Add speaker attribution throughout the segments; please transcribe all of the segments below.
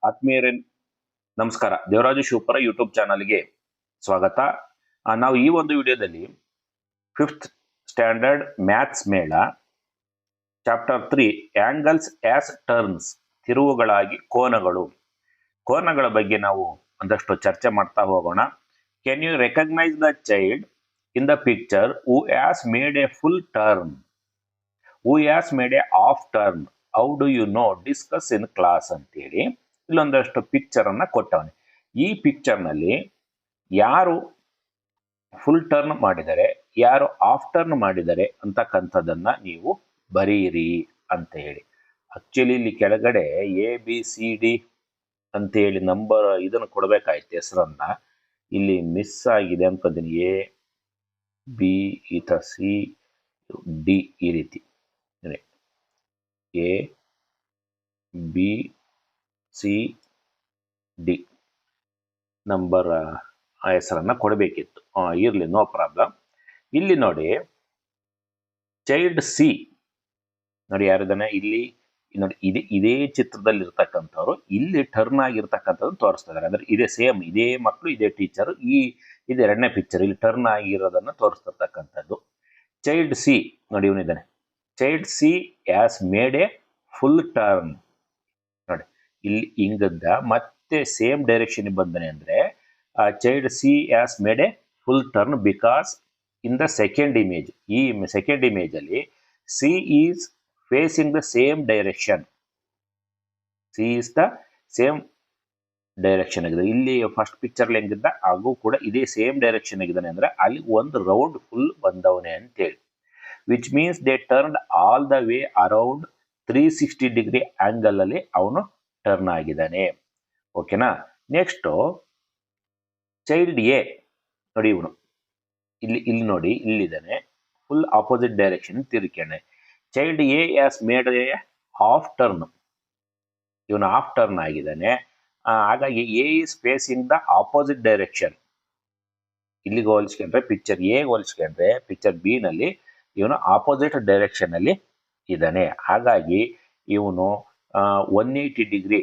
Speaker 1: ಆತ್ಮೀಯರೇ ನಮಸ್ಕಾರ. ದೇವರಾಜು ಶಿವಪುರ ಯೂಟ್ಯೂಬ್ ಚಾನಲ್ಗೆ ಸ್ವಾಗತ. ನಾವು ಈ ಒಂದು ವಿಡಿಯೋದಲ್ಲಿ 5th ಸ್ಟ್ಯಾಂಡರ್ಡ್ ಮ್ಯಾಥ್ಸ್ ಮೇಳ ಚಾಪ್ಟರ್ 3 ಆಂಗಲ್ಸ್ ಆಸ್ ಟರ್ನ್ಸ್, ತಿರುವುಗಳಾಗಿ ಕೋನಗಳ ಬಗ್ಗೆ ನಾವು ಒಂದಷ್ಟು ಚರ್ಚೆ ಮಾಡ್ತಾ ಹೋಗೋಣ. Can you recognise the child in the picture who has made a full turn, who has made a half turn, how do you know, discuss in class ಅಂತೇಳಿ ಇಲ್ಲೊಂದಷ್ಟು ಪಿಕ್ಚರ್ ಅನ್ನ ಕೊಟ್ಟವನೆ. ಈ ಪಿಕ್ಚರ್ ನಲ್ಲಿ ಯಾರು ಫುಲ್ ಟರ್ನ್ ಮಾಡಿದರೆ, ಯಾರು half turn ಮಾಡಿದರೆ ಅಂತಕ್ಕಂಥದ್ದನ್ನ ನೀವು ಬರೀರಿ ಅಂತ ಹೇಳಿ. ಆಕ್ಚುಲಿ ಇಲ್ಲಿ ಕೆಳಗಡೆ ABCD ಅಂತ ಹೇಳಿ ನಂಬರ್ ಇದನ್ನು ಕೊಡ್ಬೇಕಾಯ್ತು, ಹೆಸರನ್ನ. ಇಲ್ಲಿ ಮಿಸ್ ಆಗಿದೆ ಅನ್ಕೊಂತೀನಿ. AB CD ಈ ರೀತಿ ABCD ನಂಬರ್ ಹೆಸರನ್ನ ಕೊಡಬೇಕಿತ್ತು. ಇರ್ಲಿ, ನೋ ಪ್ರಾಬ್ಲಮ್. ಇಲ್ಲಿ ನೋಡಿ, ಚೈಲ್ಡ್ ಸಿ ನೋಡಿ ಯಾರಿದ್ದಾನೆ ಇಲ್ಲಿ ನೋಡಿ. ಇದೇ ಚಿತ್ರದಲ್ಲಿ ಇರ್ತಕ್ಕಂಥವ್ರು ಇಲ್ಲಿ ಟರ್ನ್ ಆಗಿರ್ತಕ್ಕಂಥದ್ದು ತೋರಿಸ್ತಾ ಇದ್ದಾರೆ. ಅಂದ್ರೆ ಇದೇ ಸೇಮ್, ಇದೇ ಮಕ್ಕಳು, ಇದೇ ಟೀಚರ್. ಇದು ಎರಡನೇ ಪಿಕ್ಚರ್, ಇಲ್ಲಿ ಟರ್ನ್ ಆಗಿರೋದನ್ನ ತೋರಿಸ್ತಿರ್ತಕ್ಕಂಥದ್ದು. ಚೈಲ್ಡ್ ಸಿ ನೋಡಿ, ಇವನಿದ್ದಾನೆ. Child C has made a full turn. ನೋಡಿ ಇಲ್ಲಿ ಹಿಂಗದ್ದ ಮತ್ತೆ ಸೇಮ್ ಡೈರೆಕ್ಷನ್ ಬಂದನೆ ಅಂದ್ರೆ child C has made a full turn because in the second image, ಈ ಸೆಕೆಂಡ್ ಇಮೇಜ್ ಅಲ್ಲಿ C is facing the same direction. C is the same direction ಆಗಿದೆ. ಇಲ್ಲಿ ಫಸ್ಟ್ ಪಿಕ್ಚರ್ ಹೆಂಗಿದ್ದ ಹಾಗೂ ಕೂಡ ಇದೇ ಸೇಮ್ ಡೈರೆಕ್ಷನ್ ಆಗಿದ್ದಾನೆ ಅಂದ್ರೆ ಅಲ್ಲಿ ಒಂದು ರೌಂಡ್ ಫುಲ್ ಬಂದವನೆ ಅಂತೇಳಿ. Which means they turn all the way around 360 degree angle ಅಲ್ಲಿ ಅವನು ಟರ್ನ್ ಆಗಿದ್ದಾನೆ. ಓಕೆನಾ. ನೆಕ್ಸ್ಟ್ ಚೈಲ್ಡ್ ಎ ನೋಡಿ, ಇವನು ಇಲ್ಲಿ ನೋಡಿ, ಇಲ್ಲಿದ್ದಾನೆ, ಫುಲ್ ಆಪೋಸಿಟ್ ಡೈರೆಕ್ಷನ್ ತಿರುಗ್ಯಾನೆ. Child A has made a half turn, ಇವನು ಹಾಫ್ ಟರ್ನ್ ಆಗಿದ್ದಾನೆ. ಹಾಗಾಗಿ A is facing the opposite direction. ಇಲ್ಲಿಗೆ ಹೋಲಿಸ್ಕೊಂಡ್ರೆ ಪಿಕ್ಚರ್ ಎ ಹೋಲಿಸ್ಕೊಂಡ್ರೆ ಪಿಕ್ಚರ್ ಬಿ ನಲ್ಲಿ ಇವನು ಆಪೋಸಿಟ್ ಡೈರೆಕ್ಷನ್ ಅಲ್ಲಿ ಇದ್ದಾನೆ. ಹಾಗಾಗಿ ಇವನು 180 ಡಿಗ್ರಿ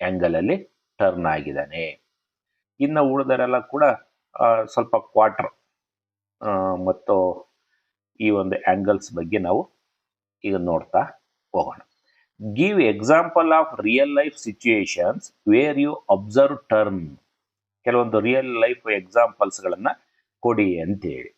Speaker 1: ಆಂಗಲ್ ಅಲ್ಲಿ ಟರ್ನ್ ಆಗಿದ್ದಾನೆ. ಇನ್ನು ಉಳಿದರೆಲ್ಲ ಕೂಡ ಸ್ವಲ್ಪ ಕ್ವಾರ್ಟರ್ ಮತ್ತು ಈ ಒಂದು ಆಂಗಲ್ಸ್ ಬಗ್ಗೆ ನಾವು ಈಗ ನೋಡ್ತಾ ಹೋಗೋಣ. Give example of real life situations where you observe turn. ಕೆಲವೊಂದು ರಿಯಲ್ ಲೈಫ್ ಎಕ್ಸಾಂಪಲ್ಸ್ ಗಳನ್ನ ಕೊಡಿ ಅಂತೇಳಿ.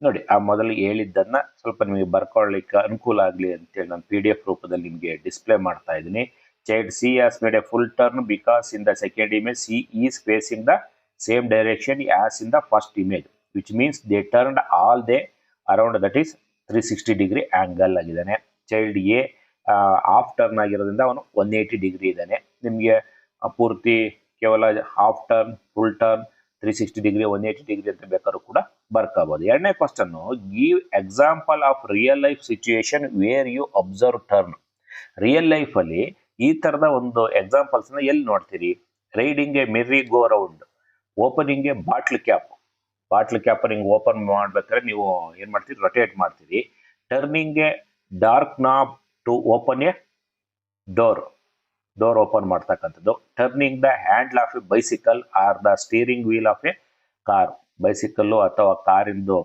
Speaker 1: ನೋಡಿ, ಆ ಮೊದಲು ಹೇಳಿದ್ದನ್ನ ಸ್ವಲ್ಪ ನಿಮಗೆ ಬರ್ಕೊಳ್ಳಿಕ್ಕೆ ಅನುಕೂಲ ಆಗಲಿ ಅಂತೇಳಿ ನಾನು PDF ರೂಪದಲ್ಲಿ ನಿಮಗೆ ಡಿಸ್ಪ್ಲೇ ಮಾಡ್ತಾ ಇದ್ದೀನಿ. Child C has made a full turn because in the second image C is facing the same direction as in the first image, which means they turned all they around, that is 360 degree angle ಆಗಿದ್ದಾನೆ. Child A half turn ಆಗಿರೋದ್ರಿಂದ ಅವನು 180 degree ಇದ್ದಾನೆ. ನಿಮಗೆ ಪೂರ್ತಿ ಕೇವಲ half turn, full turn, 360 degree, 180 degree ಅಂತ ಬೇಕಾದ್ರೂ ಕೂಡ ಬರ್ಕೋಬಹುದು. ಎರಡನೇ question, give example of real life situation where you observe turn. Real life ಅಲ್ಲಿ ಈ ತರದ ಒಂದು ಎಕ್ಸಾಂಪಲ್ಸ್ ನ ಎಲ್ಲಿ ನೋಡ್ತೀರಿ? Riding a merry go round, opening a bottle cap ಹಿಂಗ್ ಓಪನ್ ಮಾಡ್ಬೇಕಾದ್ರೆ ನೀವು ಏನ್ ಮಾಡ್ತೀರಿ? ರೊಟೇಟ್ ಮಾಡ್ತೀರಿ. Turning a door knob to open a door open ಮಾಡ್ತಕ್ಕಂಥದ್ದು. Turning the handle of a bicycle or the steering wheel of a car, bicycle ಅಥವಾ ಕಾರಿಂದು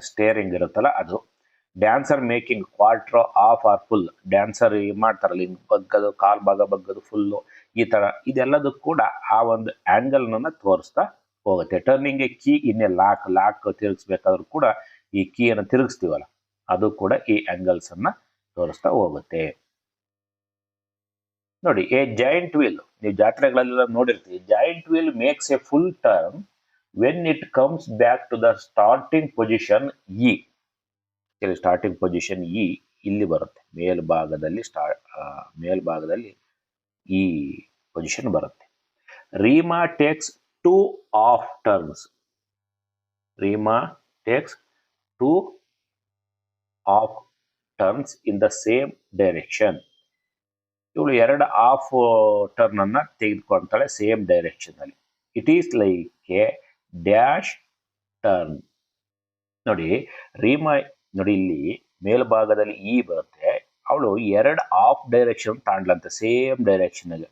Speaker 1: steering ಇರುತ್ತಲ್ಲ ಅದು. Dancer making quarter, half or full, dancer ಮಾಡ್ತಾರಲ್ಲ ಹಿಂಗ್ ಬಗ್ಗದು, ಕಾಲ್ ಭಾಗ ಬಗ್ಗದು, full, ಈ ತರ ಇದೆಲ್ಲದೂ ಕೂಡ ಆ ಒಂದು ಆಂಗಲ್ ನನ್ನ ತೋರಿಸ್ತಾ ಹೋಗುತ್ತೆ. Turning a key in a lock ತಿರುಗಿಸ್ಬೇಕಾದ್ರೂ ಕೂಡ ಈ ಕೀಯನ್ನು ತಿರುಗಿಸ್ತೀವಲ್ಲ, ಅದು ಕೂಡ ಈ ಆಂಗಲ್ಸ್ ಅನ್ನ ತೋರಿಸ್ತಾ ಹೋಗುತ್ತೆ. ನೋಡಿ, ಎ ಜಾಯಿಂಟ್ ವೀಲ್, ನೀವು ಜಾತ್ರೆಗಳೆಲ್ಲ ನೋಡಿರ್ತೀವಿ. Joint wheel makes a full turn when it comes back to the starting position E. Starting position E ಇಲ್ಲಿ ಬರುತ್ತೆ, ಮೇಲ್ಭಾಗದಲ್ಲಿ ಈ ಪೊಸಿಷನ್ ಬರುತ್ತೆ. Reema takes 2 half turns, in the same direction. ಇವಳು 2 ಹಾಫ್ ಟರ್ನ್ ಅನ್ನ ತೆಗೆದುಕೊಳ್ತಾಳೆ ಸೇಮ್ ಡೈರೆಕ್ಷನ್ ಅಲ್ಲಿ. It is like a dash turn. ನೋಡಿ, ರೀಮಾ ನೋಡಿ, ಇಲ್ಲಿ ಮೇಲ್ಭಾಗದಲ್ಲಿ ಇ ಬರುತ್ತೆ, ಅವಳು ಎರಡು ಆಫ್ ಡೈರೆಕ್ಷನ್ ತಾಂಡ್ಲಂತೆ ಸೇಮ್ ಡೈರೆಕ್ಷನ್ಗೆ,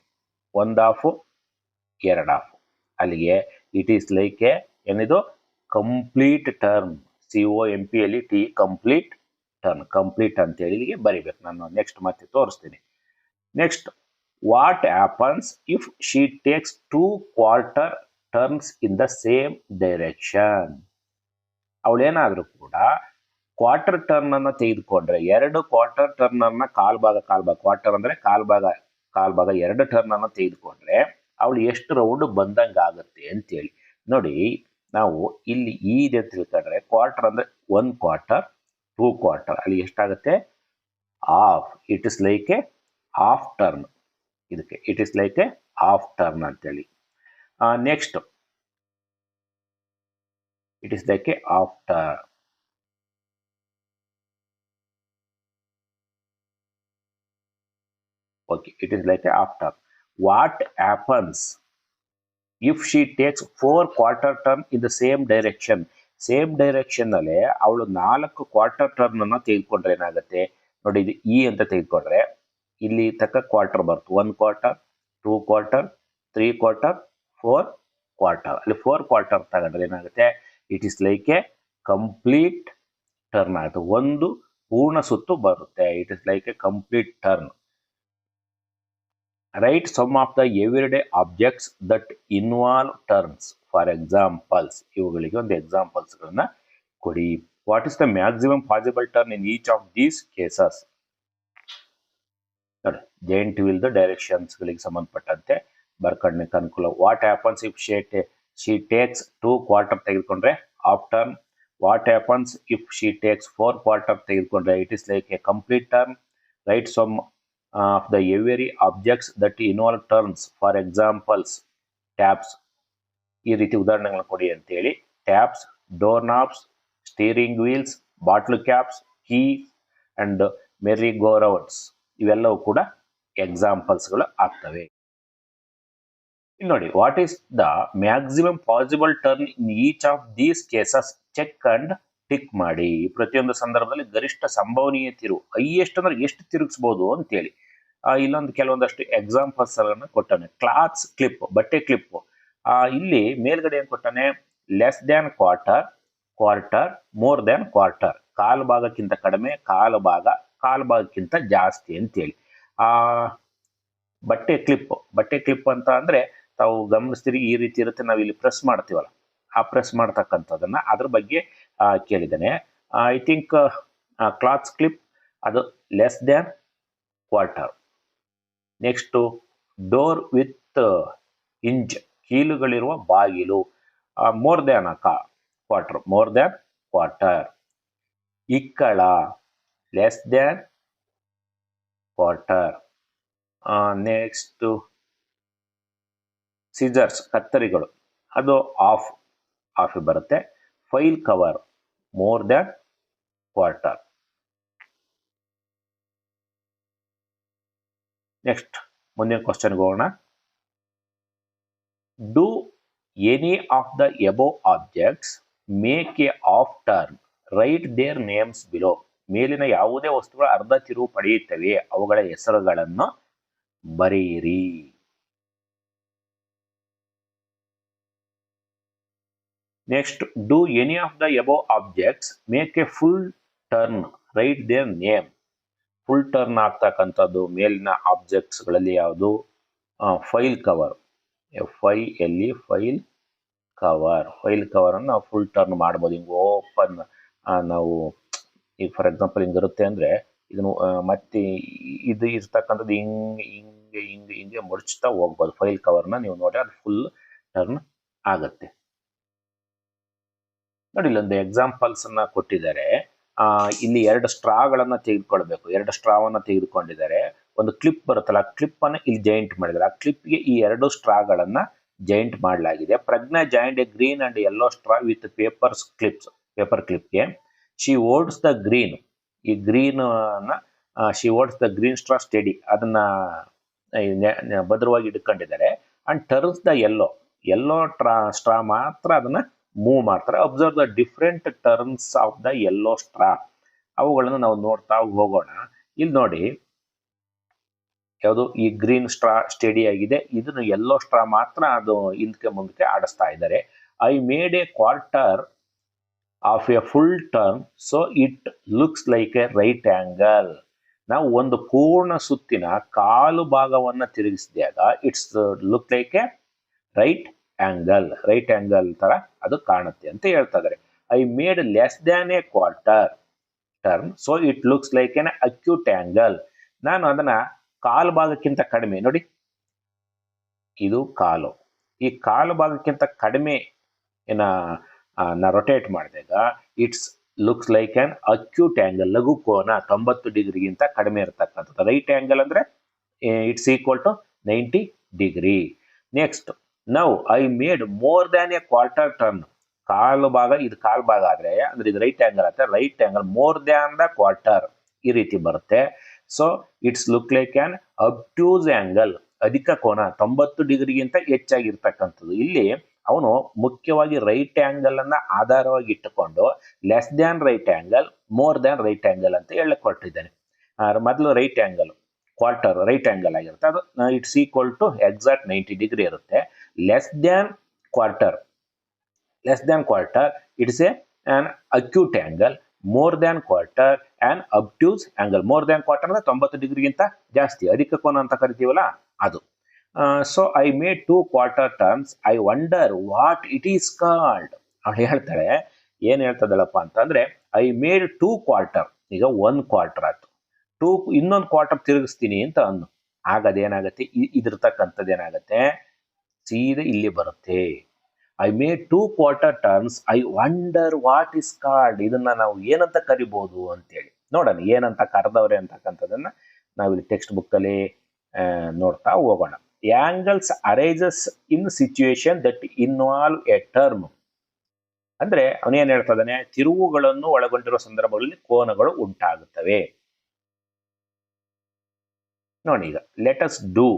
Speaker 1: ಒಂದು ಹಾಫು ಎರಡು ಹಾಫು. ಅಲ್ಲಿಗೆ ಇಟ್ ಈಸ್ ಲೈಕ್ ಏನಿದು complete turn, COMPLET complete turn, complete ಅಂತೇಳಿ ಇಲ್ಲಿಗೆ ಬರಿಬೇಕು. ನಾನು ನೆಕ್ಸ್ಟ್ ಮತ್ತೆ ತೋರಿಸ್ತೀನಿ. Next, what happens if she takes 2 quarter turns in the same direction? ಅವಳೇನಾದ್ರೂ ಕೂಡ ಕ್ವಾರ್ಟರ್ ಟರ್ನ್ ಅನ್ನ ತೆಗೆದುಕೊಂಡ್ರೆ, 2 ಕ್ವಾರ್ಟರ್ ಟರ್ನ್ ಅನ್ನ ಕಾಲ್ ಭಾಗ ಕ್ವಾರ್ಟರ್ ಅಂದ್ರೆ ಕಾಲ್ ಭಾಗ 2 ಟರ್ನ್ ಅನ್ನ ತೆಗೆದುಕೊಂಡ್ರೆ ಅವಳು ಎಷ್ಟು ರೌಂಡ್ ಬಂದಂಗೆ ಆಗುತ್ತೆ ಅಂತೇಳಿ ನೋಡಿ. ನಾವು ಇಲ್ಲಿ ಈ ಇದೆ ತಿಳ್ಕೊಂಡ್ರೆ ಕ್ವಾರ್ಟರ್ ಅಂದ್ರೆ 1 ಕ್ವಾರ್ಟರ್ 2 ಕ್ವಾರ್ಟರ್, ಅಲ್ಲಿ ಎಷ್ಟಾಗುತ್ತೆ half. It is like a half turn, ಇದಕ್ಕೆ it is like a half turn ಅಂತೇಳಿ. Next, it is like a half turn. Okay, it is like a half turn. What happens if she takes 4 quarter turn in the same direction? Same direction ನಲ್ಲಿ ಅವಳು 4 quarter turn ಅನ್ನ ತೆಗೆದುಕೊಂಡ್ರೆ ಏನಾಗುತ್ತೆ ನೋಡಿ. ಇದು E ಅಂತ ತೆಗೆದುಕೊಂಡ್ರೆ ಇಲ್ಲಿ ತಕ್ಕ ಕ್ವಾರ್ಟರ್ ಬರ್ತು. 1 ಕ್ವಾರ್ಟರ್ 2 ಕ್ವಾರ್ಟರ್ 3 ಕ್ವಾರ್ಟರ್ 4 ಕ್ವಾರ್ಟರ್. ಅಲ್ಲಿ 4 ಕ್ವಾರ್ಟರ್ ತಗೊಂಡ್ರೆ ಏನಾಗುತ್ತೆ, it is like a complete turn ಆಗುತ್ತೆ, ಒಂದು ಪೂರ್ಣ ಸುತ್ತು ಬರುತ್ತೆ. It is like a complete turn. Write some of the everyday objects that involve turns. For examples, ಇವುಗಳಿಗೆ ಒಂದು ಎಕ್ಸಾಂಪಲ್ಸ್ ಗಳನ್ನ ಕೊಡಿ. What is the maximum possible turn in each of these cases? ನೋಡಿ, ಜಾಯಿಂಟ್ ವೀಲ್ ಡೈರೆಕ್ಷನ್ಸ್ ಗಳಿಗೆ ಸಂಬಂಧಪಟ್ಟಂತೆ ಬರ್ಕಡ್ಲಿಕ್ಕೆ ಅನುಕೂಲ. What happens if she takes 2 quarter ತೆಗೆದುಕೊಂಡ್ರೆ half turn. What happens if she takes 4 quarter ತೆಗೆದುಕೊಂಡ್ರೆ it is like a complete turn. Write some of the every objects that involve turns. For examples, taps. ಈ ರೀತಿ ಉದಾಹರಣೆಗಳನ್ನ ಕೊಡಿ ಅಂತೇಳಿ. Taps, door knobs, steering wheels, bottle caps, key and merry go rounds, ಇವೆಲ್ಲವೂ ಕೂಡ ಎಕ್ಸಾಂಪಲ್ಸ್ಗಳು ಆಗ್ತವೆ. ನೋಡಿ, what is the maximum possible turn in each of these cases? Check and tick ಮಾಡಿ. ಪ್ರತಿಯೊಂದು ಸಂದರ್ಭದಲ್ಲಿ ಗರಿಷ್ಠ ಸಂಭವನೀಯ ತಿರುವು, ಹೈಯೆಸ್ಟ್ ಅಂದ್ರೆ ಎಷ್ಟು ತಿರುಗಿಸಬಹುದು ಅಂತೇಳಿ. ಇಲ್ಲೊಂದು ಕೆಲವೊಂದಷ್ಟು ಎಕ್ಸಾಂಪಲ್ಸ್ ಕೊಟ್ಟಾನೆ. ಕ್ಲಾತ್ಸ್ ಕ್ಲಿಪ್, ಬಟ್ಟೆ ಕ್ಲಿಪ್. ಇಲ್ಲಿ ಮೇಲ್ಗಡೆ ಏನ್ ಕೊಟ್ಟಾನೆ, less than quarter, quarter, more than quarter, ಕಾಲು ಭಾಗಕ್ಕಿಂತ ಕಡಿಮೆ, ಕಾಲು ಭಾಗಕ್ಕಿಂತ ಜಾಸ್ತಿ ಅಂತೇಳಿ. ಬಟ್ಟೆ ಕ್ಲಿಪ್ ಅಂತ ಅಂದ್ರೆ ತಾವು ಗಮನಿಸ್ತೀರಿ, ಈ ರೀತಿ ಇರುತ್ತೆ. ನಾವು ಇಲ್ಲಿ ಪ್ರೆಸ್ ಮಾಡ್ತೀವಲ್ಲ, ಆ ಪ್ರೆಸ್ ಮಾಡ್ತಕ್ಕಂಥದ್ದನ್ನ ಅದ್ರ ಬಗ್ಗೆ ಕೇಳಿದ್ದಾನೆ. ಐ ಥಿಂಕ್ ಕ್ಲಾತ್ಸ್ ಕ್ಲಿಪ್ ಅದು less than quarter. Next, door with hinge, ಕೀಲುಗಳಿರುವ ಬಾಗಿಲು, more than quarter, more than quarter. ಇಕ್ಕಳ, less than quarter. Next, scissors, ಕತ್ತರಿಗಳು, ಅದು ಆಫ್ ಬರುತ್ತೆ. File cover, more than quarter. Next, ಮುಂದಿನ ಕ್ವಶನ್ಗೆ ಹೋಗೋಣ. Do any of the above objects make a half turn? Write their names below. ಮೇಲಿನ ಯಾವುದೇ ವಸ್ತುಗಳು ಅರ್ಧ ತಿರುವು ಪಡೆಯುತ್ತವೆ, ಅವುಗಳ ಹೆಸರುಗಳನ್ನು ಬರೆಯಿರಿ. Next, do any of the above objects make A full turn? Write there name. Full turn ಆಗ್ತಕ್ಕಂಥದ್ದು ಮೇಲಿನ ಆಬ್ಜೆಕ್ಟ್ಸ್ ಗಳಲ್ಲಿ ಯಾವುದು? File cover, FILE, file cover ಅನ್ನು ನಾವು ಫುಲ್ ಟರ್ನ್ ಮಾಡ್ಬೋದು. ಹಿಂಗೆ ಓಪನ್, ನಾವು ಈಗ ಫಾರ್ ಎಕ್ಸಾಂಪಲ್ ಹಿಂಗಿರುತ್ತೆ ಅಂದ್ರೆ ಇದನ್ನು ಮತ್ತೆ ಇದು ಇರ್ತಕ್ಕಂಥದ್ದು ಹಿಂಗೆ ಮುಡ್ಚ್ತಾ ಹೋಗ್ಬೋದು. ಫೈಲ್ ಕವರ್ನ ನೀವು ನೋಡಿ, ಅದು ಫುಲ್ ಟರ್ನ್ ಆಗತ್ತೆ. ನೋಡಿ, ಇಲ್ಲೊಂದು ಎಕ್ಸಾಂಪಲ್ಸ್ ಅನ್ನ ಕೊಟ್ಟಿದ್ದಾರೆ. ಇಲ್ಲಿ 2 ಸ್ಟ್ರಾಗಳನ್ನ ತೆಗೆದುಕೊಳ್ಬೇಕು. 2 ಸ್ಟ್ರಾವನ್ನ ತೆಗೆದುಕೊಂಡಿದ್ದಾರೆ. ಒಂದು ಕ್ಲಿಪ್ ಬರುತ್ತಲ್ಲ, ಆ ಕ್ಲಿಪ್ ಅನ್ನ ಇಲ್ಲಿ ಜಾಯಿಂಟ್ ಮಾಡಿದ್ದಾರೆ. ಆ ಕ್ಲಿಪ್ಗೆ ಈ 2 ಸ್ಟ್ರಾಗಳನ್ನ ಜಾಯಿಂಟ್ ಮಾಡಲಾಗಿದೆ. Prajna joint a green and yellow straw with paper ಕ್ಲಿಪ್ಗೆ. ಶಿ ಓಡ್ಸ್ ದ ಗ್ರೀನ್, ಈ green she holds the green straw steady, ಅದನ್ನ ಭದ್ರವಾಗಿ ಇಟ್ಕೊಂಡಿದ್ದಾರೆ. And turns the yellow straw ಮಾತ್ರ ಅದನ್ನ ಮೂವ್ ಮಾಡ್ತಾರೆ. Observe the different turns of the yellow straw. ಅವುಗಳನ್ನು ನಾವು ನೋಡ್ತಾ ಹೋಗೋಣ. ಇಲ್ಲಿ ನೋಡಿ ಯಾವುದು ಈ ಗ್ರೀನ್ ಸ್ಟ್ರಾ ಸ್ಟಡಿ ಆಗಿದೆ, ಇದನ್ನು ಯೆಲ್ಲೋ ಸ್ಟ್ರಾ ಮಾತ್ರ ಅದು ಹಿಂದಕ್ಕೆ ಮುಂದಕ್ಕೆ ಆಡಿಸ್ತಾ ಇದ್ದಾರೆ. I made a quarter of a full turn so it looks like a right angle. ನಾವು ಒಂದು ಪೂರ್ಣ ಸುತ್ತಿನ ಕಾಲು ಭಾಗವನ್ನ ತಿರುಗಿಸಿದಾಗ it's look like a right angle ತರ ಅದು ಕಾಣುತ್ತೆ ಅಂತ ಹೇಳ್ತಾ ಇದ್ದಾರೆ. I made less than a quarter turn so it looks like an acute angle. ನಾನು ಅದನ್ನ ಕಾಲು ಭಾಗಕ್ಕಿಂತ ಕಡಿಮೆ, ನೋಡಿ ಇದು ಕಾಲು, ಈ ಕಾಲು ಭಾಗಕ್ಕಿಂತ ಕಡಿಮೆ ರೊಟೇಟ್ ಮಾಡಿದಾಗ it's looks like an acute angle, ಲಘು ಕೋನ 90 ಡಿಗ್ರಿಗಿಂತ ಕಡಿಮೆ ಇರತಕ್ಕಂಥದ್ದು. ರೈಟ್ ಆಂಗಲ್ ಅಂದ್ರೆ it's equal to 90 degree. Next now I made more than a quarter turn. ಕಾಲು ಭಾಗ, ಇದು ಕಾಲು ಭಾಗ ಆದ್ರೆ ಅಂದ್ರೆ ಇದು ರೈಟ್ ಆಂಗಲ್ ಆಗುತ್ತೆ. Right angle more than the quarter ಈ ರೀತಿ ಬರುತ್ತೆ. So it's look like an obtuse angle, ಅಧಿಕ ಕೋನ 90 ಡಿಗ್ರಿಗಿಂತ ಹೆಚ್ಚಾಗಿರ್ತಕ್ಕಂಥದ್ದು. ಇಲ್ಲಿ ಅವನು ಮುಖ್ಯವಾಗಿ ರೈಟ್ ಆಂಗಲ್ ಅನ್ನ ಆಧಾರವಾಗಿ ಇಟ್ಟುಕೊಂಡು less than right angle, more than right angle ಅಂತ ಹೇಳಕ್ ಹೊರಟಿದ್ದಾನೆ. ಮೊದಲು right angle quarter right angle ಆಗಿರುತ್ತೆ, ಅದು it's equal to exact 90 degree ಇರುತ್ತೆ. Less than quarter it's an acute angle, more than quarter an obtuse angle. More than quarter ಅಂದ್ರೆ 90 ಡಿಗ್ರಿಗಿಂತ ಜಾಸ್ತಿ, ಅಧಿಕ ಕೋನ ಅಂತ ಕರಿತೀವಲ್ಲ ಅದು. So I made 2 quarter turns, I wonder what it is called. ಅವ್ಳು ಹೇಳ್ತಾಳೆ, ಏನ್ ಹೇಳ್ತದಲ್ಲಪ್ಪ ಅಂತಂದ್ರೆ ಐ ಮೇಡ್ 2 ಕ್ವಾರ್ಟರ್, ಈಗ 1 ಕ್ವಾರ್ಟರ್ ಆಯ್ತು, ಇನ್ನೊಂದು ಕ್ವಾರ್ಟರ್ ತಿರುಗಿಸ್ತೀನಿ ಅಂತ ಅಂದು. ಆಗ ಅದೇನಾಗತ್ತೆ, ಇದಿರ್ತಕ್ಕಂಥದ್ದು ಏನಾಗತ್ತೆ, ಸೀದಾ ಇಲ್ಲಿ ಬರುತ್ತೆ. I made 2 quarter turns, I wonder what is called. ಇದನ್ನ ನಾವು ಏನಂತ ಕರಿಬಹುದು ಅಂತೇಳಿ ನೋಡೋಣ, ಏನಂತ ಕರೆದವ್ರೆ ಅಂತಕ್ಕಂಥದ್ದನ್ನ ನಾವಿಲ್ಲಿ ಟೆಕ್ಸ್ಟ್ ಬುಕ್ ಅಲ್ಲಿ ನೋಡ್ತಾ ಹೋಗೋಣ. Angles arises in situation that involve A term. ಅಂದ್ರೆ ಅವನೇನ್ ಹೇಳ್ತಾ ಇದ್ದಾನೆ, ತಿರುವುಗಳನ್ನು ಒಳಗೊಂಡಿರುವ ಸಂದರ್ಭಗಳಲ್ಲಿ ಕೋನಗಳು ಉಂಟಾಗುತ್ತವೆ. ನೋಡಿ ಈಗ ಲೆಟ್ ಅಸ್ ಡೂ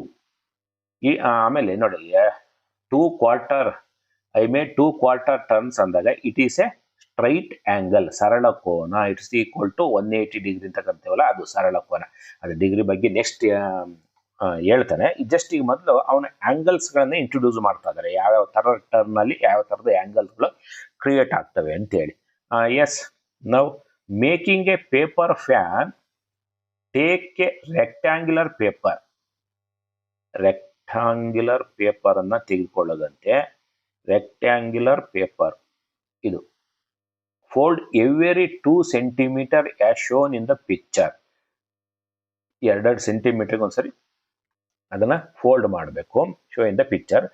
Speaker 1: ಆಮೇಲೆ ನೋಡಿ 2 quarter I made 2 quarter turns ಅಂದಾಗ it is a straight angle, ಸರಳ ಕೋನ. ಇಟ್ಸ್ ಈಕ್ವಲ್ ಟು 180 ಡಿಗ್ರಿ ಅಂತ ಕರಿತೇವಲ್ಲ ಅದು ಸರಳ ಕೋನ. ಅದು ಡಿಗ್ರಿ ಬಗ್ಗೆ ನೆಕ್ಸ್ಟ್ ಹೇಳ್ತಾನೆ. ಜಸ್ಟ್ ಈಗ ಮೊದಲು ಅವನ ಆಂಗಲ್ಸ್ ಗಳನ್ನ ಇಂಟ್ರೊಡ್ಯೂಸ್ ಮಾಡ್ತಾ ಇದ್ದಾರೆ, ಯಾವ್ಯಾವ ತರ ಟರ್ನ್ ಅಲ್ಲಿ ಯಾವ ತರದ ಆಂಗಲ್ಸ್ ಗಳು ಕ್ರಿಯೇಟ್ ಆಗ್ತವೆ ಅಂತ ಹೇಳಿ. As now making a paper fan, take a rectangular paper ಅನ್ನ ತೆಗೆದುಕೊಳ್ಳದಂತೆ. ರೆಕ್ಟಾಂಗ್ಯುಲರ್ ಪೇಪರ್ ಇದು fold every 2 centimetre as shown in the picture. 2 ಸೆಂಟಿಮೀಟರ್ಗೆ ಒಂದ್ಸರಿ ಅದನ್ನ ಫೋಲ್ಡ್ ಮಾಡಬೇಕು. Show in the picture.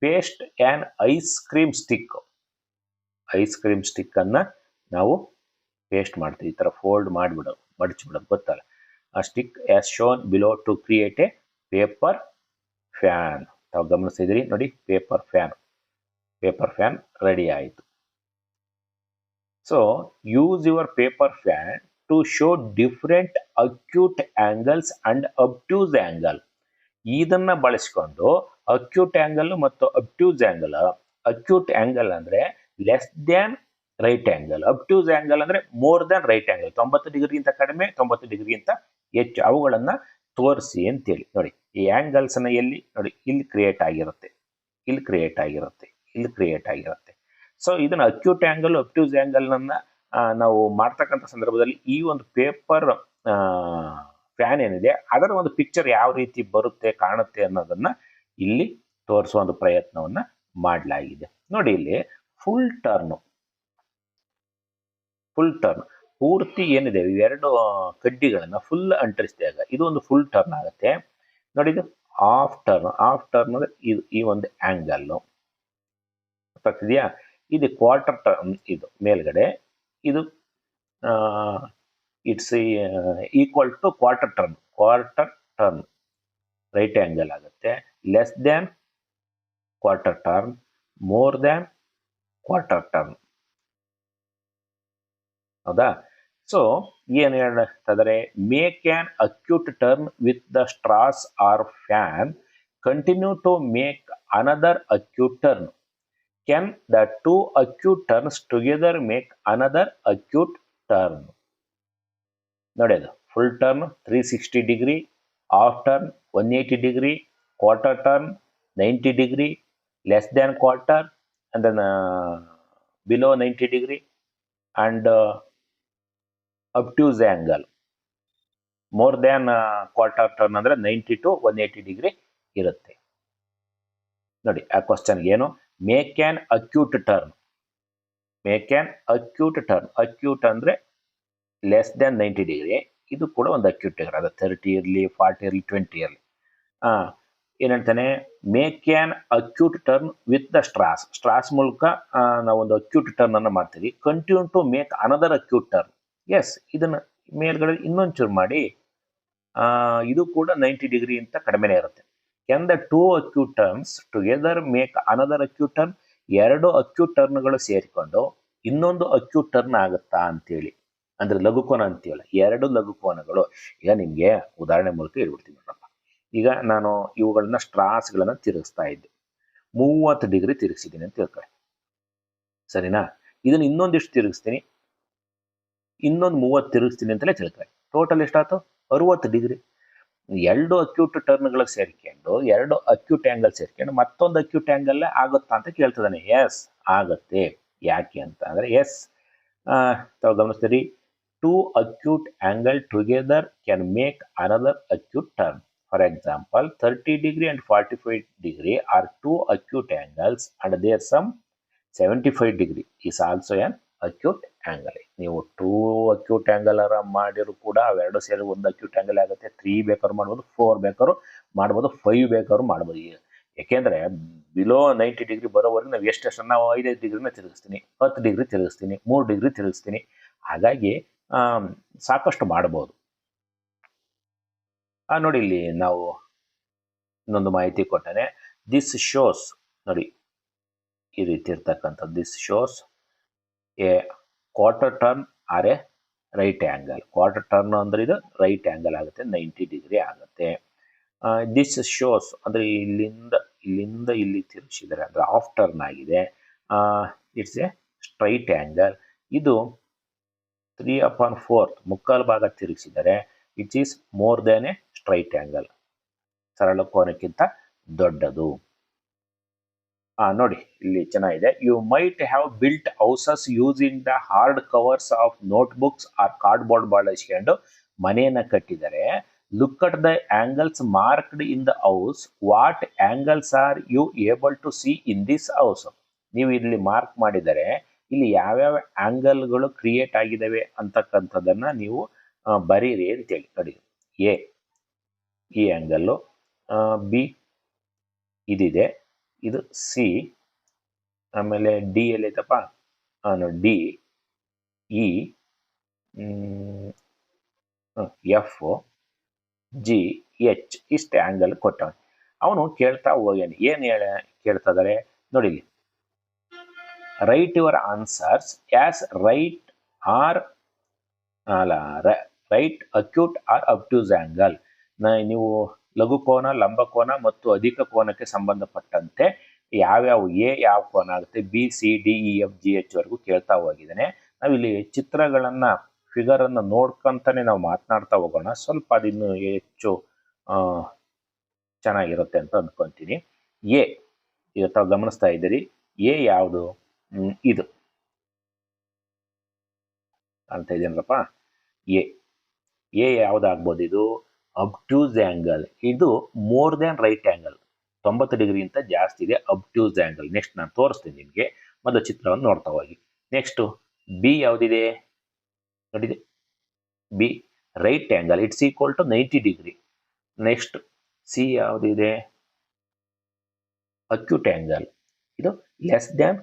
Speaker 1: Paste on ice cream stick ಅನ್ನ ನಾವು ಪೇಸ್ಟ್ ಮಾಡ್ತೀವಿ. ಈ ತರ ಫೋಲ್ಡ್ ಮಾಡಿಬಿಡೋದು, ಮಡಚಿಬಿಡೋದು, ಗೊತ್ತಲ್ಲ. ಆ stick as shown below to create a paper fan. ತಾವು ಗಮನಿಸಿದ್ರಿ ನೋಡಿ, ಪೇಪರ್ ಫ್ಯಾನ್ ರೆಡಿ ಆಯಿತು. So use your paper fan to show different acute angles and obtuse angle. ಇದನ್ನ ಬಳಸಿಕೊಂಡು ಅಕ್ಯೂಟ್ ಆಂಗಲ್ ಮತ್ತು ಅಬ್ಟ್ಯೂಸ್ ಆಂಗಲ್. ಅಕ್ಯೂಟ್ ಆಂಗಲ್ ಅಂದ್ರೆ less than right angle, obtuse angle ಅಂದ್ರೆ more than right angle, 90 ಡಿಗ್ರಿಗಿಂತ ಕಡಿಮೆ, 90 ಡಿಗ್ರಿಗಿಂತ ಹೆಚ್ಚು, ಅವುಗಳನ್ನ ತೋರಿಸಿ ಅಂತೇಳಿ. ನೋಡಿ ಈ ಆಂಗಲ್ಸ್ ಅನ್ನ ಎಲ್ಲಿ ನೋಡಿ, ಇಲ್ಲಿ ಕ್ರಿಯೇಟ್ ಆಗಿರುತ್ತೆ. ಸೊ ಇದನ್ನ ಅಕ್ಯೂಟ್ ಆಂಗಲ್ ಅಬ್ಟ್ಯೂಸ್ ಆಂಗಲ್ ಅನ್ನ ನಾವು ಮಾಡ್ತಕ್ಕಂಥ ಸಂದರ್ಭದಲ್ಲಿ ಈ ಒಂದು ಪೇಪರ್ ಫ್ಯಾನ್ ಏನಿದೆ ಅದರ ಒಂದು ಪಿಕ್ಚರ್ ಯಾವ ರೀತಿ ಬರುತ್ತೆ ಕಾಣುತ್ತೆ ಅನ್ನೋದನ್ನ ಇಲ್ಲಿ ತೋರಿಸುವ ಒಂದು ಪ್ರಯತ್ನವನ್ನ ಮಾಡಲಾಗಿದೆ. ನೋಡಿ ಇಲ್ಲಿ ಫುಲ್ ಟರ್ನ್ ಪೂರ್ತಿ ಏನಿದೆ ಇವೆರಡು ಕಡ್ಡಿಗಳನ್ನ ಫುಲ್ ಅಂಟಿಸಿದಾಗ ಇದು ಒಂದು ಫುಲ್ ಟರ್ನ್ ಆಗುತ್ತೆ. ನೋಡಿ ಇದು ಹಾಫ್ ಟರ್ನ್ ಅಂದ್ರೆ ಈ ಒಂದು ಆಂಗಲ್ ಗೊತ್ತಾಗ್ತಿದೆಯಾ. ಇದು ಕ್ವಾರ್ಟರ್ ಟರ್ನ್, ಇದು ಮೇಲ್ಗಡೆ, ಇದು it's equal to quarter turn right angle ಆಗುತ್ತೆ. Less than quarter turn, more than quarter turn. ಹೌದಾ. ಸೊ ಏನ್ ಹೇಳ್ತಾರೆ, make an acute turn with the straws or fan, continue to make another acute turn. Can the 2 acute turns together make another acute turn. ನೋಡಿ ಅದು full turn 360 degree, half turn 180 degree, quarter turn 90 degree, less than quarter, and then below 90 degree, and obtuse angle more than quarter turn ಅಂದ್ರೆ 90 to 180 degree ಇರುತ್ತೆ. ನೋಡಿ ಆ ಕ್ವಶನ್ಗೆ ಏನು, make an acute turn, make an acute turn, acute ಅಂದ್ರೆ less than 90 degree, ಇದು ಕೂಡ ಒಂದು ಅಕ್ಯೂಟ್ ಟರ್ನ್, ಅದು 30 ಇರಲಿ 40 ಇರಲಿ 20 ಇರಲಿ. ಏನಂತಾನೆ, make an acute turn with the straws, straws ಮೂಲಕ ನಾವೊಂದು ಅಕ್ಯೂಟ್ ಟರ್ನ್ ಅನ್ನು ಮಾಡ್ತೀವಿ. Continue to make another acute turn, yes ಇದನ್ನ ಮೇಲ್ಗಡೆ ಇನ್ನೊಂಚೂರು ಮಾಡಿ, ಇದು ಕೂಡ 90 ಡಿಗ್ರಿ ಅಂತ ಕಡಿಮೆನೇ ಇರುತ್ತೆ. Can the two acute turns together make another acute turn, ಎರಡು ಅಕ್ಯೂಟ್ ಟರ್ನ್ಗಳು ಸೇರಿಕೊಂಡು ಇನ್ನೊಂದು ಅಕ್ಯೂಟ್ ಟರ್ನ್ ಆಗುತ್ತಾ ಅಂತೇಳಿ, ಅಂದ್ರೆ ಲಘುಕೋನ ಅಂತೀವಲ್ಲ, ಎರಡು ಲಘುಕೋನಗಳು. ಈಗ ನಿಮ್ಗೆ ಉದಾಹರಣೆ ಮೂಲಕ ಹೇಳ್ಬಿಡ್ತೀನಿ ನೋಡಪ್ಪ. ಈಗ ನಾನು ಇವುಗಳನ್ನ ಸ್ಟ್ರಾಸ್ಗಳನ್ನ ತಿರುಗಿಸ್ತಾ ಇದ್ದೆ, 30 ಡಿಗ್ರಿ ತಿರುಗಿಸಿದ್ದೀನಿ ಅಂತ ತಿಳ್ಕೊಳ್ಳಿ, ಸರಿನಾ? ಇದನ್ನ ಇನ್ನೊಂದಿಷ್ಟು ತಿರುಗಿಸ್ತೀನಿ, ಇನ್ನೊಂದು 30 ತಿರುಗಿಸ್ತೀನಿ ಅಂತಲೇ ತಿಳ್ಕೊಳ್ಳಿ. ಟೋಟಲ್ ಎಷ್ಟಾಯ್ತು? 60 ಡಿಗ್ರಿ. ಎರಡು ಅಕ್ಯೂಟ್ ಟರ್ನ್ಗಳಿಗೆ ಸೇರ್ಕೊಂಡು, ಎರಡು ಅಕ್ಯೂಟ್ ಆಂಗಲ್ ಸೇರ್ಕೊಂಡು ಮತ್ತೊಂದು ಅಕ್ಯೂಟ್ ಆಂಗಲ್ ಆಗುತ್ತಾ ಅಂತ ಕೇಳ್ತಿದ್ದಾನೆ. ಎಸ್ ಆಗತ್ತೆ. ಯಾಕೆ ಅಂತ ಅಂದ್ರೆ, ಎಸ್ ತಾವು ಗಮನಿಸ್ತೀರಿ, two acute angle together can make another acute turn. For example 30 degree and 45 degree are two acute angles and their sum 75 degree is also an acute angle. ನೀವು two acute angle ಮಾಡಿದ್ರು ಕೂಡ ಅವೆರಡು ಸೇರಿ ಒಂದು acute angle ಆಗುತ್ತೆ. 3 ಬೇಕಾದ್ರು ಮಾಡ್ಬೋದು, 4 ಬೇಕಾದ್ರು ಮಾಡ್ಬೋದು, 5 ಬೇಕಾದ್ರು ಮಾಡ್ಬೋದು. ಯಾಕೆಂದ್ರೆ ಬಿಲೋ 90 ಡಿಗ್ರಿ ಬರೋವರೆಗೆ ನಾವು ಎಷ್ಟು ನಾವು 5 ಡಿಗ್ರಿನ ತಿರುಗಿಸ್ತೀನಿ, 10 ಡಿಗ್ರಿ ತಿರುಗಿಸ್ತೀನಿ, 3 ಡಿಗ್ರಿ ತಿರುಗಿಸ್ತೀನಿ. ಹಾಗಾಗಿ ಸಾಕಷ್ಟು ಮಾಡ್ಬೋದು. ನೋಡಿ ಇಲ್ಲಿ ನಾವು ಇನ್ನೊಂದು ಮಾಹಿತಿ ಕೊಟ್ಟಾನೆ. ದಿಸ್ ಶೋಸ್, ನೋಡಿ ಈ ರೀತಿ ಇರ್ತಕ್ಕಂಥದ್ದು, this shows a quarter turn or a right angle. Quarter turn ಅಂದ್ರೆ ಇದು ರೈಟ್ ಆ್ಯಂಗಲ್ ಆಗುತ್ತೆ, 90 ಡಿಗ್ರಿ ಆಗುತ್ತೆ. ದಿಸ್ ಶೋಸ್ ಅಂದ್ರೆ ಇಲ್ಲಿಂದ ಇಲ್ಲಿ ತಿರುಗಿಸಿದರೆ ಅಂದ್ರೆ ಆಫ್ ಟರ್ನ್ ಆಗಿದೆ, ಇಟ್ಸ್ ಎ ಸ್ಟ್ರೈಟ್ ಆ್ಯಂಗಲ್. ಇದು 3/4 ಮುಕ್ಕಾಲು ಭಾಗ ತಿರುಗಿಸಿದರೆ it is more than a straight angle, ಸರಳ ಕೋನಕ್ಕಿಂತ ದೊಡ್ಡದು. ನೋಡಿ ಇಲ್ಲಿ ಚೆನ್ನಾಗಿದೆ. You might have built houses using the hard covers of notebooks or cardboard ಬಳಸಿಕೊಂಡು ಮನೆಯನ್ನ ಕಟ್ಟಿದರೆ, look at the angles marked in the house, what angles are you able to see in this house. ನೀವು ಇಲ್ಲಿ mark ಮಾಡಿದರೆ ಇಲ್ಲಿ ಯಾವ್ಯಾವ ಆಂಗಲ್ಗಳು create ಆಗಿದ್ದಾವೆ ಅಂತಕ್ಕಂಥದ್ದನ್ನ ನೀವು ಬರೀರಿ ಅಂತೇಳಿ. ನೋಡಿ, ಎ ಈ ಆಂಗಲ್ಲು, ಬಿ ಇದಿದೆ, ಇದು ಸಿ, ಆಮೇಲೆ ಡಿ ಎಲ್ಲೈತಪ್ಪ, D, E, F, G, H, ಇಷ್ಟು ಆಂಗಲ್ ಕೊಟ್ಟವನು. ಅವನು ಕೇಳ್ತಾ ಹೋಗ್ಯಾನೆ, ಏನು ಕೇಳ್ತಾ ಇದ್ದಾರೆ ನೋಡಿ ಇಲ್ಲಿ. Write your answers as right or right acute or obtuse angle. ನೀವು ಲಘುಕೋನ, ಲಂಬಕೋನ ಮತ್ತು ಅಧಿಕ ಕೋನಕ್ಕೆ ಸಂಬಂಧಪಟ್ಟಂತೆ ಯಾವ್ಯಾವ ಯಾವ ಕೋನ ಆಗುತ್ತೆ, B, C, D, E, F, G, H ವರೆಗೂ ಕೇಳ್ತಾ ಹೋಗಿದ್ದಾನೆ. ನಾವಿಲ್ಲಿ ಚಿತ್ರಗಳನ್ನ, ಫಿಗರ್ ಅನ್ನು ನೋಡ್ಕೊಂತಾನೆ ನಾವು ಮಾತನಾಡ್ತಾ ಹೋಗೋಣ. ಸ್ವಲ್ಪ ಅದಿನ್ನು ಹೆಚ್ಚು ಚೆನ್ನಾಗಿರುತ್ತೆ ಅಂತ ಅಂದ್ಕೊಂತೀನಿ. ಎ ಈಗ ತಾವು ಗಮನಿಸ್ತಾ ಇದ್ದೀರಿ, ಎ ಯಾವುದು? ಇದು ಅಂತ ಇದೆಯಲ್ಲಪ್ಪ, ಎ ಯಾವ್ದಾಗ್ಬೋದು? ಇದು ಅಬ್ಟ್ಯೂಸ್ ಆಂಗಲ್. ಇದು ಮೋರ್ ದ್ಯಾನ್ ರೈಟ್ ಆಂಗಲ್, 90 ಡಿಗ್ರಿಗಿಂತ ಜಾಸ್ತಿ ಇದೆ ಅಬ್ಟ್ಯೂಸ್ ಆಂಗಲ್. ನೆಕ್ಸ್ಟ್ ನಾನು ತೋರಿಸ್ತೀನಿ ನಿಮಗೆ, ಮೊದಲು ಚಿತ್ರವನ್ನು ನೋಡ್ತಾ ಹೋಗಿ. ನೆಕ್ಸ್ಟ್ ಬಿ ಯಾವ್ದಿದೆ ನೋಡಿದೆ, B right angle, it's equal to 90 degree. Next C ಯಾವ್ದಿದೆ? ಅಕ್ಯೂಟ್ ಆಂಗಲ್, ಇದು less than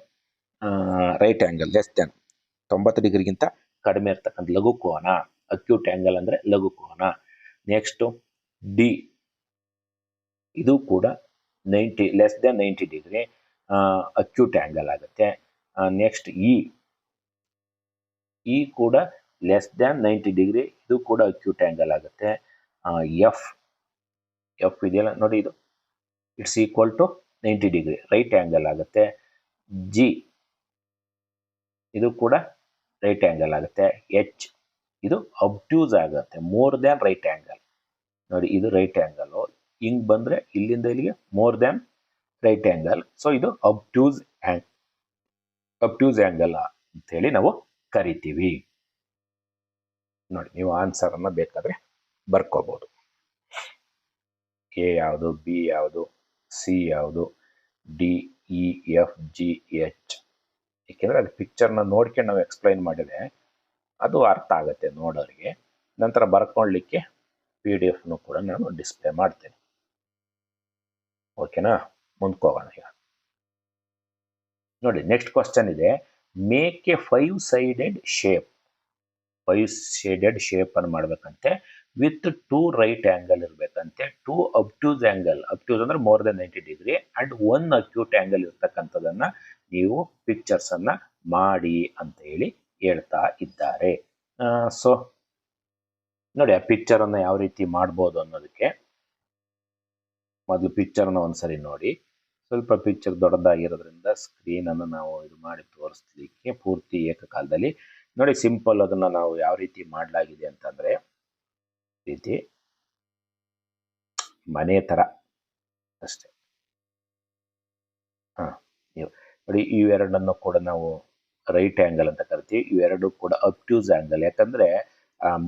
Speaker 1: right angle, less than 90 ಡಿಗ್ರಿಗಿಂತ ಕಡಿಮೆ ಇರ್ತಕ್ಕಂಥ ಲಘುಕೋನ. ಅಕ್ಯೂಟ್ ಆಂಗಲ್ ಅಂದ್ರೆ ಲಘುಕೋನ. ನೆಕ್ಸ್ಟ್ ಡಿ, ಇದು ಕೂಡ 90 less than 90 degree acute angle ಆಗುತ್ತೆ. ನೆಕ್ಸ್ಟ್ ಇ ಕೂಡ ಲೆಸ್ ದ್ಯಾನ್ 90 ಡಿಗ್ರಿ, ಇದು ಕೂಡ ಅಕ್ಯೂಟ್ ಆಂಗಲ್ ಆಗುತ್ತೆ. ಎಫ್ ಇದೆಯಲ್ಲ ನೋಡಿ, ಇದು it's equal to 90 degree right angle ಆಗುತ್ತೆ. ಜಿ, ಇದು ಕೂಡ ರೈಟ್ ಆಂಗಲ್ ಆಗುತ್ತೆ. ಎಚ್, ಇದು ಅಬ್ಟ್ಯೂಸ್ ಆಗುತ್ತೆ, ಮೋರ್ ದ್ಯಾನ್ ರೈಟ್ ಆ್ಯಂಗಲ್. ನೋಡಿ ಇದು ರೈಟ್ ಆ್ಯಂಗಲ್, ಹಿಂಗೆ ಬಂದರೆ ಇಲ್ಲಿಂದ ಇಲ್ಲಿಗೆ more than right angle. So ಇದು ಅಬ್ಟ್ಯೂಸ್ ಆ್ಯಂಗಲ್ ಅಂತೇಳಿ ನಾವು ಕರಿತೀವಿ. ನೋಡಿ ನೀವು ಆನ್ಸರನ್ನು ಬೇಕಾದರೆ ಬರ್ಕೋಬೋದು. ಎ ಯಾವುದು, ಬಿ ಯಾವುದು, ಸಿ ಯಾವುದು, D, E, F, G, H. ಏಕೆಂದರೆ ಅದು ಪಿಕ್ಚರ್ನ ನೋಡ್ಕೊಂಡು ನಾವು ಎಕ್ಸ್ಪ್ಲೈನ್ ಮಾಡಿದರೆ ಅದು ಅರ್ಥ ಆಗುತ್ತೆ ನೋಡೋರಿಗೆ. ನಂತರ ಬರ್ಕೊಳ್ಳಿಕ್ಕೆ PDF ಕೂಡ ನಾನು ಡಿಸ್ಪ್ಲೇ ಮಾಡ್ತೇನೆ. ಓಕೆನಾ, ಮುಂದ್ಕೋಗೋಣ ಈಗ. ನೋಡಿ ನೆಕ್ಸ್ಟ್ ಕ್ವಶನ್ ಇದೆ, make a 5-sided shape. 5-shaded shape ಅನ್ನು ಮಾಡ್ಬೇಕಂತೆ ವಿತ್ 2 ರೈಟ್ ಆ್ಯಂಗಲ್ ಇರಬೇಕಂತೆ, 2 ಅಬ್ಟ್ಯೂಸ್ ಆ್ಯಂಗಲ್, ಅಬ್ಟ್ಯೂಸ್ ಅಂದ್ರೆ more than 90 degree and 1 acute angle ಇರ್ತಕ್ಕಂಥದನ್ನ ನೀವು ಪಿಕ್ಚರ್ಸ್ ಅನ್ನ ಮಾಡಿ ಅಂತ ಹೇಳಿ ಹೇಳ್ತಾ ಇದ್ದಾರೆ. ಸೊ ನೋಡಿ ಆ ಪಿಕ್ಚರ್ ಅನ್ನ ಯಾವ ರೀತಿ ಮಾಡ್ಬೋದು ಅನ್ನೋದಕ್ಕೆ ಮೊದಲು ಪಿಕ್ಚರ್ ಅನ್ನ ಒಂದ್ಸರಿ ನೋಡಿ. ಸ್ವಲ್ಪ ಪಿಕ್ಚರ್ ದೊಡ್ಡದಾಗಿರೋದ್ರಿಂದ ಸ್ಕ್ರೀನ್ ಅನ್ನು ನಾವು ಇದು ಮಾಡಿ ತೋರಿಸ್ಲಿಕ್ಕೆ ಪೂರ್ತಿ ಏಕಕಾಲದಲ್ಲಿ ನೋಡಿ ಸಿಂಪಲ್ ಅದನ್ನ ನಾವು ಯಾವ ರೀತಿ ಮಾಡಲಾಗಿದೆ ಅಂತಂದ್ರೆ ರೀತಿ ಮನೆ ತರ ಅಷ್ಟೇ. ನೀವು ನೋಡಿ ಇವೆರಡನ್ನು ಕೂಡ ನಾವು ರೈಟ್ ಆ್ಯಂಗಲ್ ಅಂತ ಕರಿತೀವಿ. ಇವೆರಡು ಕೂಡ ಅಬ್ಟ್ಯೂಸ್ ಆ್ಯಂಗಲ್, ಯಾಕಂದ್ರೆ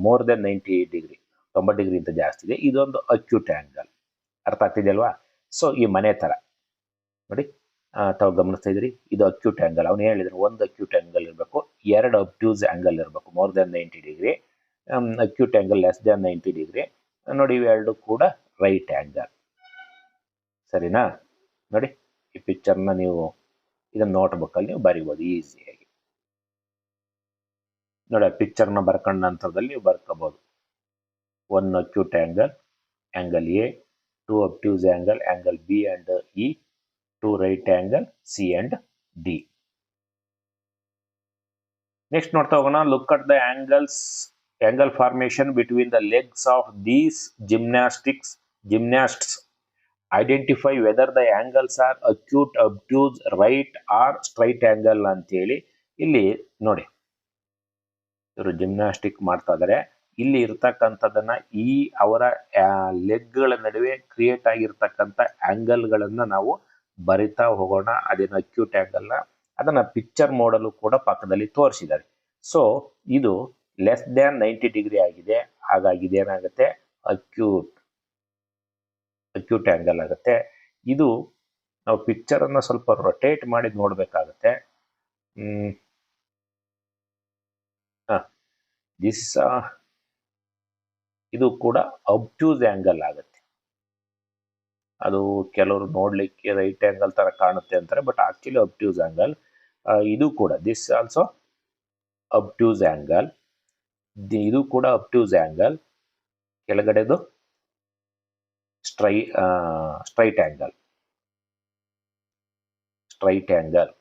Speaker 1: ಮೋರ್ ದೆನ್ 90 ಡಿಗ್ರಿ, 90 ಡಿಗ್ರಿ ಅಂತ ಜಾಸ್ತಿ ಇದೆ. ಇದೊಂದು ಅಕ್ಯೂಟ್ ಆ್ಯಂಗಲ್. ಅರ್ಥ ಆಗ್ತಿದೆಯಲ್ವಾ? ಸೊ ಈ ಮನೆ ತರ ನೋಡಿ ತಾವು ಗಮನಿಸ್ತಾ ಇದ್ರಿ, ಇದು ಅಕ್ಯೂಟ್ ಆ್ಯಂಗಲ್. ಅವನು ಹೇಳಿದ್ರು ಒಂದು ಅಕ್ಯೂಟ್ ಆ್ಯಂಗಲ್ ಇರಬೇಕು, 2 ಅಬ್ಟ್ಯೂಸ್ ಆ್ಯಂಗಲ್ ಇರಬೇಕು, more than 90 degree, acute angle less than 90 degree. ನೋಡಿ ಇವೆರಡು ಕೂಡ ರೈಟ್ ಆ್ಯಂಗಲ್. ಸರಿನಾ? ನೋಡಿ ಈ ಪಿಕ್ಚರ್ನ ನೀವು ಇದನ್ನ ನೋಟ್ಬುಕ್ಕಲ್ಲಿ ನೀವು ಬರಿಬೋದು ಈಸಿಯಾಗಿ. ನೋಡಿ ಆ ಪಿಕ್ಚರ್ನ ಬರ್ಕೊಂಡ ನಂತರದಲ್ಲಿ ನೀವು ಬರ್ಕೋಬಹುದು. 1 acute angle, angle A, 2 obtuse angle, angle B and E, 2 right angle C and D. Next ನೋಡ್ತಾ ಹೋಗೋಣ. Look at the angle formation between the legs of these gymnasts. Identify whether the angles are acute, obtuse, right or straight angle ಅಂತ ಹೇಳಿ ಇಲ್ಲಿ ನೋಡಿ. ಇವರು gymnastic ಮಾಡ್ತಾ ಇದ್ದಾರೆ. ಇಲ್ಲಿ ಇರ್ತಕ್ಕಂಥದ್ದನ್ನ ಈ ಅವರ ಲೆಗ್ಗಳ ನಡುವೆ ಕ್ರಿಯೇಟ್ ಆಗಿರ್ತಕ್ಕಂಥ ಆಂಗಲ್ಗಳನ್ನ ನಾವು ಬರಿತಾ ಹೋಗೋಣ. ಅದೇನು ಅಕ್ಯೂಟ್ ಆ್ಯಂಗಲ್ನ ಅದನ್ನ ಪಿಕ್ಚರ್ ಮಾಡಲು ಕೂಡ ಪಕ್ಕದಲ್ಲಿ ತೋರಿಸಿದ್ದಾರೆ. ಸೊ ಇದು ಲೆಸ್ ದ್ಯಾನ್ 90 ಡಿಗ್ರಿ ಆಗಿದೆ, ಹಾಗಾಗಿ ಇದೇನಾಗುತ್ತೆ ಅಕ್ಯೂಟ್ ಆ್ಯಂಗಲ್ ಆಗುತ್ತೆ. ಇದು ನಾವು ಪಿಕ್ಚರ್ ಅನ್ನ ಸ್ವಲ್ಪ ರೊಟೇಟ್ ಮಾಡಿ ನೋಡ್ಬೇಕಾಗತ್ತೆ. ಇದು ಕೂಡ ಅಬ್ಟ್ಯೂಸ್ ಆ್ಯಂಗಲ್ ಆಗುತ್ತೆ. ಅದು ಕೆಲವರು ನೋಡ್ಲಿಕ್ಕೆ ರೈಟ್ ಆ್ಯಂಗಲ್ ತರ ಕಾಣುತ್ತೆ ಅಂತಾರೆ, ಬಟ್ ಆಕ್ಚುಲಿ ಅಬ್ಟ್ಯೂಸ್ ಆ್ಯಂಗಲ್. ಇದು ಕೂಡ ದಿಸ್ ಆಲ್ಸೋ ಅಬ್ಟ್ಯೂಸ್ ಆ್ಯಂಗಲ್, ಇದು ಕೂಡ ಅಬ್ಟ್ಯೂಸ್ ಆ್ಯಂಗಲ್. ಕೆಳಗಡೆದು straight angle, STRAIGHT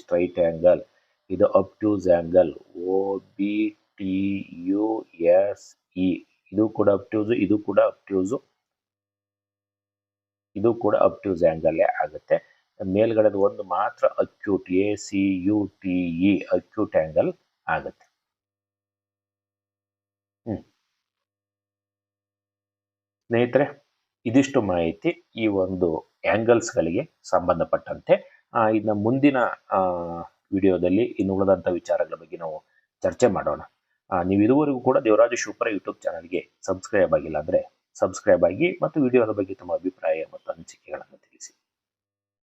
Speaker 1: straight angle. ಇದು ಅಬ್ಟ್ಯೂಸ್ ಆ್ಯಂಗಲ್, OBTUSE. ಇದು ಕೂಡ ಅಬ್ಟ್ಯೂಸ್, ಇದು ಕೂಡ ಅಬ್ಟ್ಯೂಸ್, ಇದು ಕೂಡ ಅಬ್ಟ್ಯೂಸ್ ಆ್ಯಂಗಲ್ಲೇ ಆಗುತ್ತೆ. ಮೇಲ್ಗಡೆದು ಒಂದು ಮಾತ್ರ ಅಕ್ಯೂಟ್, ACUTE ಅಕ್ಯೂಟ್ ಆ್ಯಂಗಲ್ ಆಗುತ್ತೆ. ಸ್ನೇಹಿತರೆ, ಇದಿಷ್ಟು ಮಾಹಿತಿ ಈ ಒಂದು ಆ್ಯಂಗಲ್ಸ್ಗಳಿಗೆ ಸಂಬಂಧಪಟ್ಟಂತೆ. ಇನ್ನು ಮುಂದಿನ ವಿಡಿಯೋದಲ್ಲಿ ಇನ್ನು ಉಳಿದಂಥ ವಿಚಾರಗಳ ಬಗ್ಗೆ ನಾವು ಚರ್ಚೆ ಮಾಡೋಣ. ನೀವು ಇದುವರೆಗೂ ಕೂಡ ದೇವರಾಜ ಶಿವಪುರ ಯೂಟ್ಯೂಬ್ ಚಾನಲ್ಗೆ ಸಬ್ಸ್ಕ್ರೈಬ್ ಆಗಿಲ್ಲ ಅಂದರೆ ಸಬ್ಸ್ಕ್ರೈಬ್ ಆಗಿ ಮತ್ತು ವಿಡಿಯೋದ ಬಗ್ಗೆ ತಮ್ಮ ಅಭಿಪ್ರಾಯ ಮತ್ತು ಅನಿಸಿಕೆಗಳನ್ನು